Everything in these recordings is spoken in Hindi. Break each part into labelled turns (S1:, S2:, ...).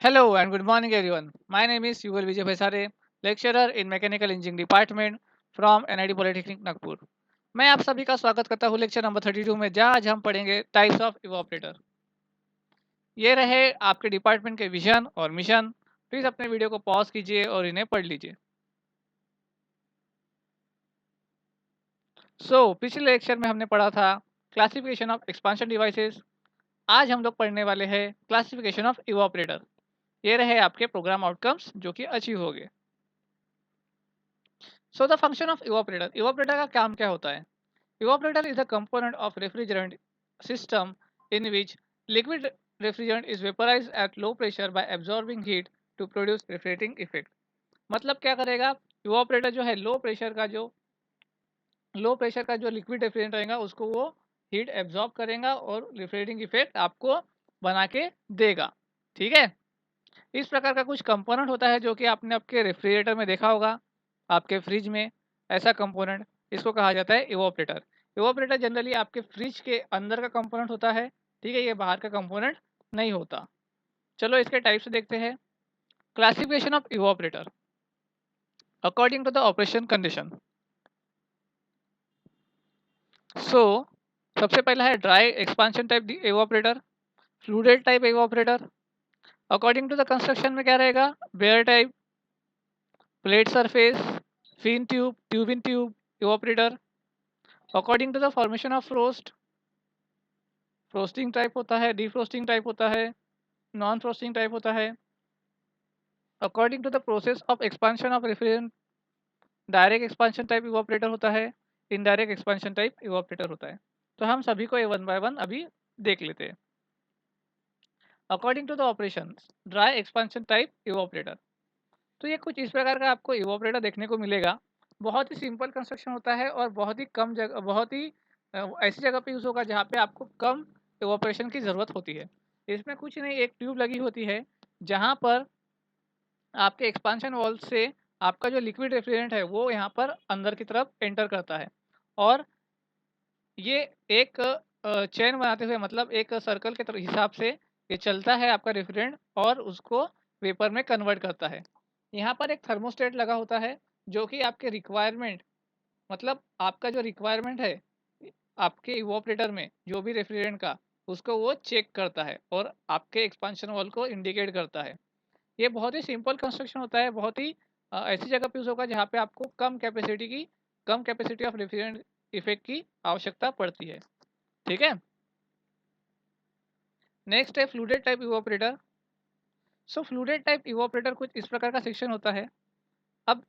S1: Hello and good morning everyone. My name is Yugal Vijay Bhaisare, lecturer in Mechanical Engineering Department from NIT Polytechnic Nagpur. मैं आप सभी का स्वागत करता हूँ लेक्चर नंबर 32 में जहाँ आज हम पढ़ेंगे टाइप्स ऑफ इवोपरेटर। ये रहे आपके डिपार्टमेंट के विजन और मिशन। प्लीज अपने वीडियो को पॉज कीजिए और इन्हें पढ़ लीजिए। पिछले लेक्चर में हमने पढ़ा था क्लासिफिकेशन ऑफ एक्सपांशन डिवाइसेस। आज हम लोग पढ़ने वाले हैं क्लासिफिकेशन ऑफ इवोपरेटर। ये रहे आपके प्रोग्राम आउटकम्स जो कि अचीव हो गए। So the function of evaporator, evaporator का काम क्या होता है? Evaporator is a component of refrigerant system in which liquid refrigerant is vaporized at low pressure by absorbing heat to produce refrigerating effect। मतलब क्या करेगा? इवोपरेटर जो है लो प्रेशर का जो लिक्विड रेफ्रिजरेंट रहेगा उसको वो हीट एब्जॉर्ब करेगा और रिफ्रिजरेटिंग इफेक्ट आपको बना के देगा। ठीक है, इस प्रकार का कुछ कंपोनेंट होता है जो कि आपने आपके रेफ्रिजरेटर में देखा होगा, आपके फ्रिज में ऐसा कंपोनेंट, इसको कहा जाता है इवोपरेटर। इवोपरेटर जनरली आपके फ्रिज के अंदर का कंपोनेंट होता है। ठीक है, ये बाहर का कंपोनेंट नहीं होता। चलो इसके टाइप्स देखते हैं। Classification of evaporator according to the operation condition. So सबसे पहला है dry expansion type evaporator, fluid type evaporator. According to the construction में क्या रहेगा? Bare type, plate surface, fin tube, tube in tube evaporator. According to the formation of frosting type होता है, डिफ्रोस्टिंग टाइप होता है, नॉन फ्रोस्टिंग टाइप होता है। According to the process of expansion of refrigerant, direct expansion type evaporator होता है, इनडायरेक्ट एक्सपांशन टाइप इवोपरेटर होता है। तो हम सभी को ये वन बाय वन अभी देख लेते हैं। According to the operation, dry expansion type evaporator. तो ये कुछ इस प्रकार का आपको इवोपरेटर देखने को मिलेगा। बहुत ही सिंपल कंस्ट्रक्शन होता है और बहुत ही कम जगह, बहुत ही ऐसी जगह पे यूज़ होगा जहाँ पे आपको कम इवोपरेशन की ज़रूरत होती है। इसमें कुछ नहीं, एक ट्यूब लगी होती है जहाँ पर आपके एक्सपांशन वॉल से आपका जो लिक्विड रेफ्रिजरेंट है वो यहाँ पर अंदर की तरफ एंटर करता है और ये एक चेन बनाते हुए, मतलब एक सर्कल के हिसाब से ये चलता है आपका रेफ्रिजरेंट और उसको वेपर में कन्वर्ट करता है। यहाँ पर एक थर्मोस्टेट लगा होता है जो कि आपके रिक्वायरमेंट, मतलब आपका जो रिक्वायरमेंट है आपके इवोपरेटर में जो भी रेफ्रिजरेंट का, उसको वो चेक करता है और आपके एक्सपांशन वॉल को इंडिकेट करता है। ये बहुत ही सिंपल कंस्ट्रक्शन होता है, बहुत ही ऐसी जगह पे यूज होगा जहाँ पे आपको कम कैपेसिटी ऑफ रेफ्रिजरेंट इफेक्ट की आवश्यकता पड़ती है। ठीक है, नेक्स्ट है fluid type evaporator. Fluid type evaporator कुछ इस प्रकार का सेक्शन होता है। अब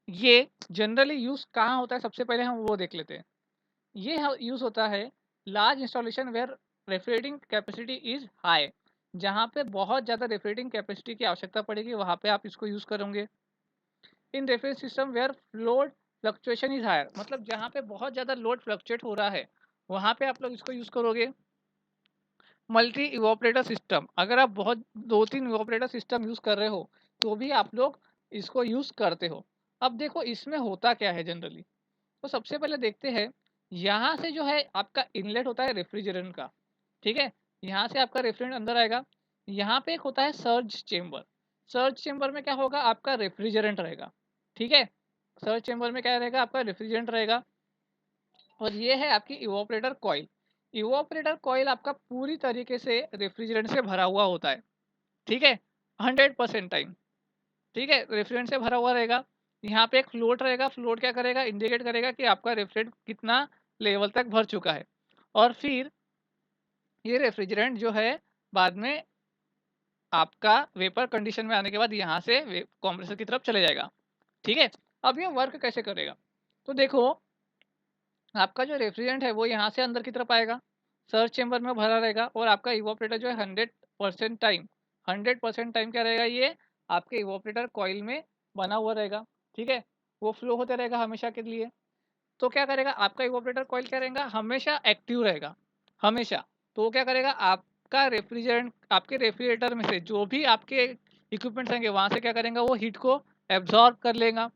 S1: ये जनरली यूज कहाँ होता है, सबसे पहले हम वो देख लेते हैं। ये यूज होता है large installation where refrigerating capacity is high, जहाँ पे बहुत ज़्यादा रेफ्रिजरेटिंग कैपेसिटी की आवश्यकता पड़ेगी वहाँ पे आप इसको यूज़ करोगे। In reference system where load fluctuation is higher, मतलब जहाँ पे बहुत ज़्यादा लोड फ्लक्चुएट हो रहा है वहाँ पे आप लोग इसको यूज़ करोगे। मल्टी इवोपरेटर सिस्टम, अगर आप बहुत 2-3 इवोपरेटर सिस्टम यूज़ कर रहे हो तो भी आप लोग इसको यूज़ करते हो। अब देखो इसमें होता क्या है जनरली। तो सबसे पहले देखते हैं, यहाँ से जो है आपका इनलेट होता है रेफ्रिजरेंट का। ठीक है, यहाँ से आपका रेफ्रिजरेंट अंदर आएगा। यहाँ पे एक होता है सर्ज चेम्बर। सर्ज चेम्बर में क्या होगा, आपका रेफ्रिजरेंट रहेगा। ठीक है, सर्ज चेम्बर में क्या रहेगा, आपका रेफ्रिजरेंट रहेगा। और ये है आपकी इवोपरेटर कॉइल। इवोपरेटर कॉइल आपका पूरी तरीके से रेफ्रिजरेंट से भरा हुआ होता है। ठीक है, 100% टाइम। ठीक है, रेफ्रिजरेंट से भरा हुआ रहेगा। यहाँ पे एक फ्लोट रहेगा, फ्लोट क्या करेगा, इंडिकेट करेगा कि आपका रेफ्रिजरेंट कितना लेवल तक भर चुका है। और फिर ये रेफ्रिजरेंट जो है बाद में आपका वेपर कंडीशन में आने के बाद यहाँ से कंप्रेसर की तरफ चले जाएगा। ठीक है, अब ये वर्क कैसे करेगा, तो देखो आपका जो रेफ्रिजरेंट है वो यहाँ से अंदर की तरफ आएगा, सर्च चेम्बर में भरा रहेगा और आपका इवोपरेटर जो है 100% टाइम क्या रहेगा, ये आपके इवोपरेटर कॉइल में बना हुआ रहेगा। ठीक है, वो फ्लो होते रहेगा हमेशा के लिए। तो क्या करेगा, आपका इवोपरेटर कॉइल क्या रहेगा, हमेशा एक्टिव रहेगा, हमेशा। तो वो क्या करेगा, आपका रेफ्रिजरेंट, आपके रेफ्रिजरेटर में से जो भी आपके इक्विपमेंट्स रहेंगे वहाँ से क्या करेंगे, वो हीट को एब्जॉर्ब कर लेगा।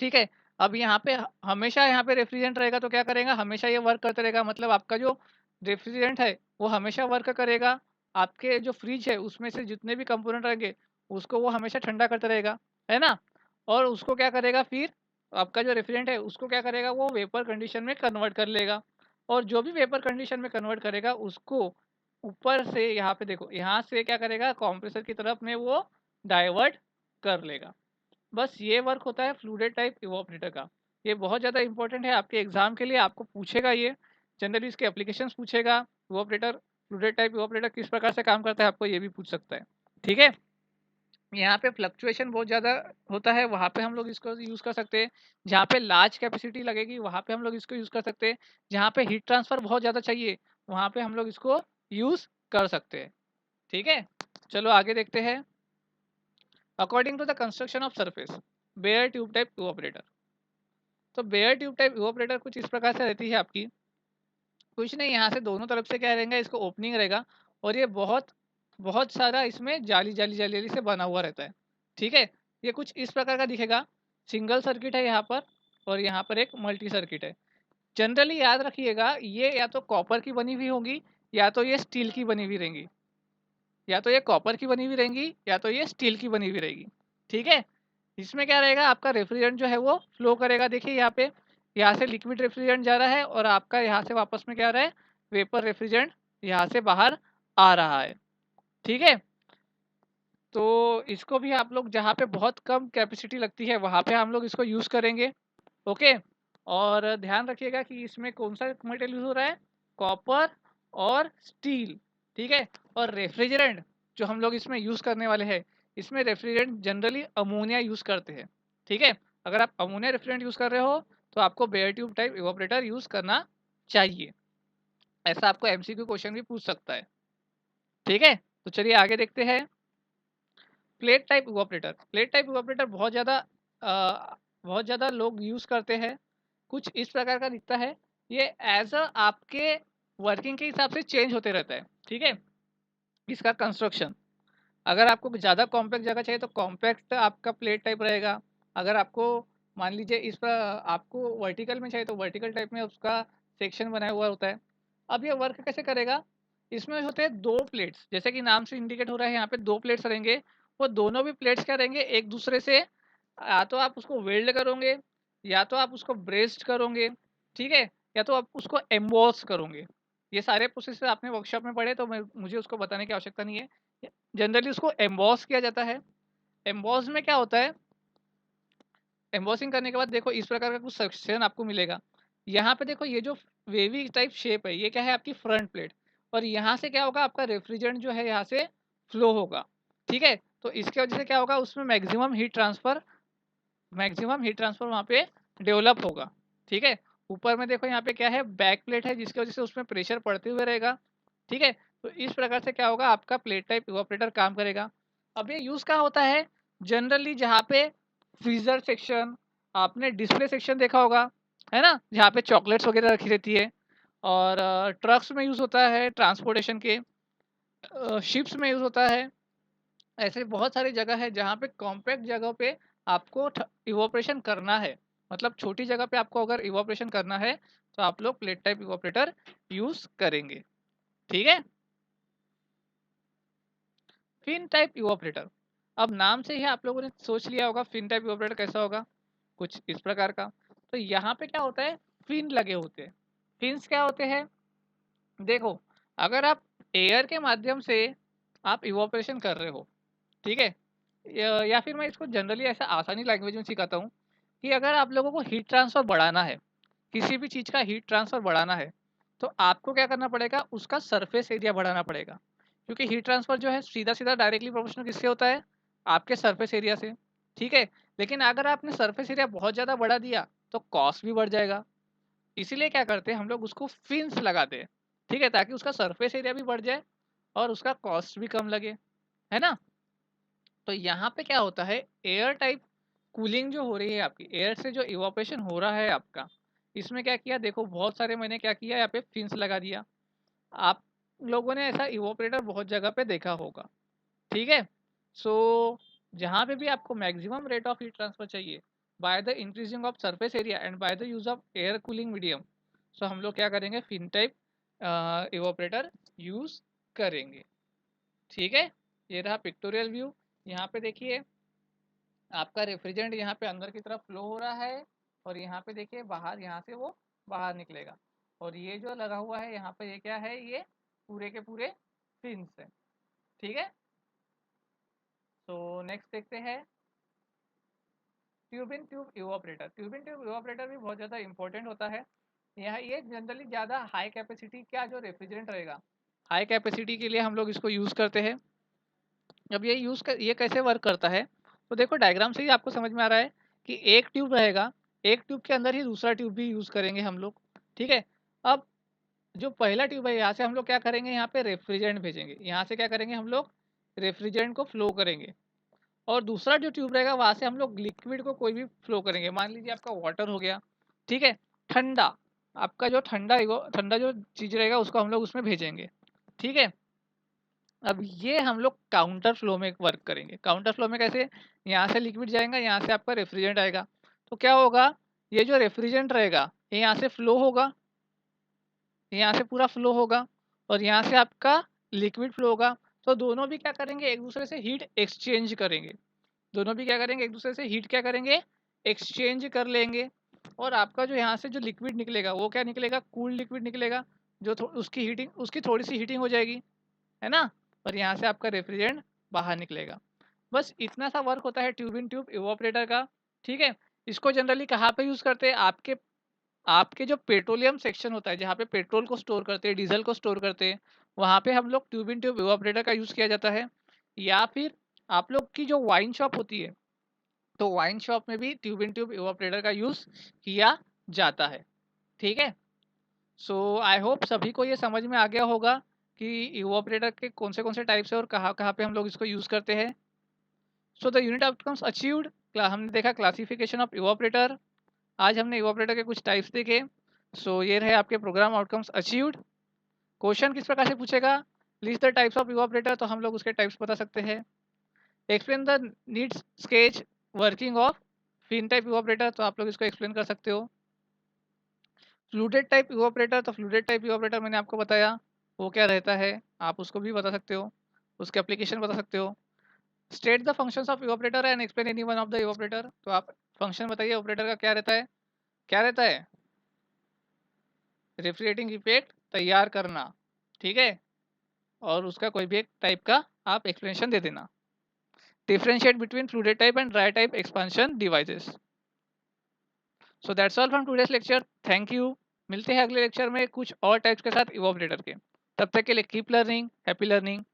S1: ठीक है, अब यहाँ पे हमेशा यहाँ पे रेफ्रिजरेंट रहेगा तो क्या करेगा, हमेशा ये वर्क करते रहेगा, मतलब आपका जो रेफ्रिजरेंट है वो हमेशा वर्क करेगा आपके जो फ्रिज है उसमें से जितने भी कंपोनेंट रहेंगे उसको वो हमेशा ठंडा करता रहेगा, है ना? और उसको क्या करेगा फिर, आपका जो रेफ्रिजरेंट है उसको क्या करेगा, वो वेपर कंडीशन में कन्वर्ट कर लेगा। और जो भी वेपर कंडीशन में कन्वर्ट करेगा उसको ऊपर से यहाँ पे देखो, यहाँ से क्या करेगा, कंप्रेसर की तरफ में वो डाइवर्ट कर लेगा। बस ये वर्क होता है फ्लूइड टाइप इवापोरेटर का। ये बहुत ज़्यादा इंपॉर्टेंट है आपके एग्जाम के लिए, आपको पूछेगा ये, जनरली इसके एप्लीकेशंस पूछेगा। इवापोरेटर, फ्लूइड टाइप इवापोरेटर किस प्रकार से काम करता है, आपको ये भी पूछ सकता है। ठीक है, यहाँ पे फ्लक्चुएशन बहुत ज़्यादा होता है, वहाँ पे हम लोग इसको यूज़ कर सकते हैं। जहाँ पे लार्ज कैपेसिटी लगेगी वहाँ पे हम लोग इसको यूज़ कर सकते हैं। जहाँ पे हीट ट्रांसफ़र बहुत ज़्यादा चाहिए वहाँ पे हम लोग इसको यूज़ कर सकते हैं। ठीक है, चलो आगे देखते हैं। According to the construction of surface, bare tube type evaporator. तो बेयर ट्यूब टाइप इवापोरेटर कुछ इस प्रकार से रहती है आपकी। कुछ नहीं, यहाँ से दोनों तरफ से क्या रहेगा, इसको ओपनिंग रहेगा और ये बहुत बहुत सारा इसमें जाली जाली जाली जाली से बना हुआ रहता है। ठीक है, ये कुछ इस प्रकार का दिखेगा। सिंगल सर्किट है यहाँ पर और यहाँ पर एक मल्टी सर्किट है। जनरली याद रखिएगा, ये या तो कॉपर की बनी हुई होंगी या तो ये स्टील की बनी हुई रहेंगी, या तो ये कॉपर की बनी हुई रहेंगी या तो ये स्टील की बनी हुई रहेगी। ठीक है, इसमें क्या रहेगा, आपका रेफ्रिजरेंट जो है वो फ्लो करेगा। देखिए यहाँ पे, यहाँ से लिक्विड रेफ्रिजरेंट जा रहा है और आपका यहाँ से वापस में क्या आ रहा है, वेपर रेफ्रिजरेंट यहाँ से बाहर आ रहा है। ठीक है, तो इसको भी आप लोग जहाँ पे बहुत कम कैपेसिटी लगती है वहाँ पे हम लोग इसको यूज़ करेंगे। ओके, और ध्यान रखिएगा कि इसमें कौन सा मटेरियल यूज़ हो रहा है, कॉपर और स्टील। ठीक है, और रेफ्रिजरेंट जो हम लोग इसमें यूज़ करने वाले हैं, इसमें रेफ्रिजरेंट जनरली अमोनिया यूज़ करते हैं। ठीक है, अगर आप अमोनिया रेफ्रिजरेंट यूज़ कर रहे हो तो आपको bare tube type evaporator use करना चाहिए। ऐसा आपको एमसीक्यू क्वेश्चन भी पूछ सकता है। ठीक है, तो चलिए आगे देखते हैं। Plate type evaporator, plate type evaporator बहुत ज़्यादा लोग यूज़ करते हैं। कुछ इस प्रकार का दिखता है। ये एज अ आपके वर्किंग के हिसाब से चेंज होते रहता है। ठीक है, इसका कंस्ट्रक्शन, अगर आपको ज़्यादा कॉम्पैक्ट जगह चाहिए तो कॉम्पैक्ट आपका प्लेट टाइप रहेगा। अगर आपको मान लीजिए इस पर आपको वर्टिकल में चाहिए तो वर्टिकल टाइप में उसका सेक्शन बनाया हुआ होता है। अब ये वर्क कैसे करेगा, इसमें होते हैं दो प्लेट्स, जैसे कि नाम से इंडिकेट हो रहा है, यहाँ पे दो प्लेट्स रहेंगे। वो दोनों भी प्लेट्स क्या रहेंगे, एक दूसरे से या तो आप उसको वेल्ड करोगे या तो आप उसको ब्रेस्ड करोगे। ठीक है, या तो आप उसको एम्बॉस करोगे। ये सारे प्रोसेस आपने वर्कशॉप में पढ़े तो मुझे उसको बताने की आवश्यकता नहीं है। जनरली उसको एम्बॉस किया जाता है। एम्बॉस में क्या होता है, एम्बॉसिंग करने के बाद देखो इस प्रकार का कुछ सेक्शन आपको मिलेगा। यहाँ पे देखो ये जो वेवी टाइप शेप है ये क्या है, आपकी फ्रंट प्लेट। और यहाँ से क्या होगा, आपका रेफ्रिजरेंट जो है यहाँ से फ्लो होगा। ठीक है, तो इसके वजह से क्या होगा, उसमें मैक्सिमम हीट ट्रांसफर वहाँ पे डेवलप होगा। ठीक है, ऊपर में देखो यहाँ पे क्या है, बैक प्लेट है जिसकी वजह से उसमें प्रेशर पड़ते हुए रहेगा। ठीक है, तो इस प्रकार से क्या होगा, आपका प्लेट टाइप इवापोरेटर काम करेगा। अब ये यूज़ कहाँ होता है, जनरली जहाँ पे फ्रीजर सेक्शन, आपने डिस्प्ले सेक्शन देखा होगा, है ना, जहाँ पे चॉकलेट्स वगैरह रखी रहती है। और ट्रक्स में यूज़ होता है, ट्रांसपोर्टेशन के शिप्स में यूज़ होता है। ऐसे बहुत सारी जगह है जहाँ पे कॉम्पैक्ट जगह पे आपको इवोपरेशन करना है। मतलब छोटी जगह पे आपको अगर इवोपरेशन करना है तो आप लोग प्लेट टाइप इवोपरेटर यूज करेंगे। ठीक है, फिन टाइप इवोपरेटर। अब नाम से ही आप लोगों ने सोच लिया होगा फिन टाइप इवोपरेटर कैसा होगा, कुछ इस प्रकार का। तो यहाँ पे क्या होता है, फिन लगे होते हैं। फिन्स क्या होते हैं, देखो, अगर आप एयर के माध्यम से आप इवोपरेशन कर रहे हो, ठीक है, या फिर मैं इसको जनरली ऐसा आसानी लैंग्वेज में सिखाता हूँ कि अगर आप लोगों को हीट ट्रांसफ़र बढ़ाना है, किसी भी चीज़ का हीट ट्रांसफ़र बढ़ाना है, तो आपको क्या करना पड़ेगा, उसका सरफेस एरिया बढ़ाना पड़ेगा। क्योंकि हीट ट्रांसफ़र जो है सीधा-सीधा डायरेक्टली प्रोपोर्शनल किससे होता है, आपके सरफेस एरिया से। ठीक है, लेकिन अगर आपने सरफेस एरिया बहुत ज़्यादा बढ़ा दिया, तो कॉस्ट भी बढ़ जाएगा। इसीलिए क्या करते हैं हम लोग, उसको फिन्स लगाते हैं। ठीक है, ताकि उसका सरफेस एरिया भी बढ़ जाए और उसका कॉस्ट भी कम लगे, है ना? तो यहाँ पे क्या होता है, एयर टाइप कूलिंग जो हो रही है आपकी, एयर से जो इवापोरेशन हो रहा है आपका, इसमें क्या किया, देखो बहुत सारे मैंने क्या किया, यहाँ पे फिन्स लगा दिया। आप लोगों ने ऐसा इवापोरेटर बहुत जगह पे देखा होगा। ठीक है, सो जहाँ पे भी आपको maximum rate of heat transfer चाहिए by the increasing of surface area and by the use of air cooling medium, so हम लोग क्या करेंगे, फिन टाइप इवापोरेटर यूज करेंगे। ठीक है, ये रहा पिक्टोरियल व्यू। यहाँ पे देखिए आपका रेफ्रिजरेंट यहाँ पे अंदर की तरफ फ्लो हो रहा है और यहाँ पे देखिए बाहर, यहाँ से वो बाहर निकलेगा। और ये जो लगा हुआ है यहाँ पे, ये क्या है, ये पूरे के पूरे फिन्स है। ठीक है, तो नेक्स्ट देखते हैं tube in tube evaporator. Tube in tube evaporator भी बहुत ज़्यादा इंपॉर्टेंट होता है। यहाँ ये जनरली ज़्यादा हाई कैपेसिटी का जो रेफ्रिजरेंट रहेगा, हाई कैपेसिटी के लिए हम लोग इसको यूज़ करते हैं। अब ये कैसे वर्क करता है, तो देखो डायग्राम से ही आपको समझ में आ रहा है कि एक ट्यूब रहेगा, एक ट्यूब के अंदर ही दूसरा ट्यूब भी यूज़ करेंगे हम लोग। ठीक है, अब जो पहला ट्यूब है यहाँ से हम लोग क्या करेंगे, यहाँ पे रेफ्रिजरेंट भेजेंगे, यहाँ से क्या करेंगे हम लोग, रेफ्रिजरेंट को फ्लो करेंगे। और दूसरा जो ट्यूब रहेगा वहाँ से हम लोग लिक्विड को कोई भी फ्लो करेंगे। मान लीजिए आपका वाटर हो गया, ठीक है, ठंडा, आपका जो ठंडा ठंडा जो चीज़ रहेगा उसको हम लोग उसमें भेजेंगे। ठीक है, अब ये हम लोग काउंटर फ्लो में वर्क करेंगे। काउंटर फ्लो में कैसे, यहाँ से लिक्विड जाएगा, यहाँ से आपका रेफ्रिजरेंट आएगा, तो क्या होगा, ये जो रेफ्रिजरेंट रहेगा ये यहाँ से फ्लो होगा, यहाँ से पूरा फ्लो होगा, और यहाँ से आपका लिक्विड फ्लो होगा। तो दोनों भी क्या करेंगे, एक दूसरे से हीट एक्सचेंज करेंगे। दोनों भी क्या करेंगे, एक दूसरे से हीट क्या करेंगे, एक्सचेंज कर लेंगे। और आपका जो यहाँ से जो लिक्विड निकलेगा वो क्या निकलेगा, कूल लिक्विड निकलेगा, जो उसकी हीटिंग, उसकी थोड़ी सी हीटिंग हो जाएगी, है ना। और यहाँ से आपका रेफ्रिजरेंट बाहर निकलेगा। बस इतना सा वर्क होता है ट्यूब इन ट्यूब इवापोरेटर का। ठीक है, इसको जनरली कहाँ पे यूज़ करते हैं, आपके आपके जो पेट्रोलियम सेक्शन होता है, जहाँ पे पेट्रोल को स्टोर करते हैं, डीजल को स्टोर करते हैं, वहाँ पे हम लोग ट्यूब इन ट्यूब इवापोरेटर का यूज़ किया जाता है। या फिर आप लोग की जो वाइन शॉप होती है, तो वाइन शॉप में भी ट्यूब इन ट्यूब इवापोरेटर का यूज़ किया जाता है। ठीक है, सो आई होप सभी को ये समझ में आ गया होगा कि इवापोरेटर के कौन से टाइप्स है और कहाँ कहाँ पे हम लोग इसको यूज़ करते हैं। So the unit outcomes achieved, हमने देखा क्लासिफिकेशन ऑफ इवापोरेटर, आज हमने इवापोरेटर के कुछ टाइप्स देखे। सो ये रहे आपके प्रोग्राम आउटकम्स अचीव्ड। क्वेश्चन किस प्रकार से पूछेगा, list the types of evaporator, तो हम लोग उसके टाइप्स बता सकते हैं। Explain the needs sketch working of fin type evaporator, तो आप लोग इसको एक्सप्लेन कर सकते हो। फ्लूइडेड टाइप इवापोरेटर, तो फ्लूइडेड टाइप इवापोरेटर मैंने आपको बताया वो क्या रहता है, आप उसको भी बता सकते हो, उसके एप्लीकेशन बता सकते हो। State the functions of evaporator and explain any one of the evaporator, तो आप फंक्शन बताइए इवापोरेटर का क्या रहता है। क्या रहता है, रेफ्रिजरेटिंग इफेक्ट तैयार करना। ठीक है, और उसका कोई भी एक टाइप का आप एक्सप्लेनेशन दे देना। Differentiate between flooded type and dry type expansion devices. So that's all from today's lecture, thank you. मिलते हैं अगले लेक्चर में कुछ और टाइप्स के साथ इवापोरेटर के। तब तक के लिए कीप लर्निंग, हैप्पी लर्निंग।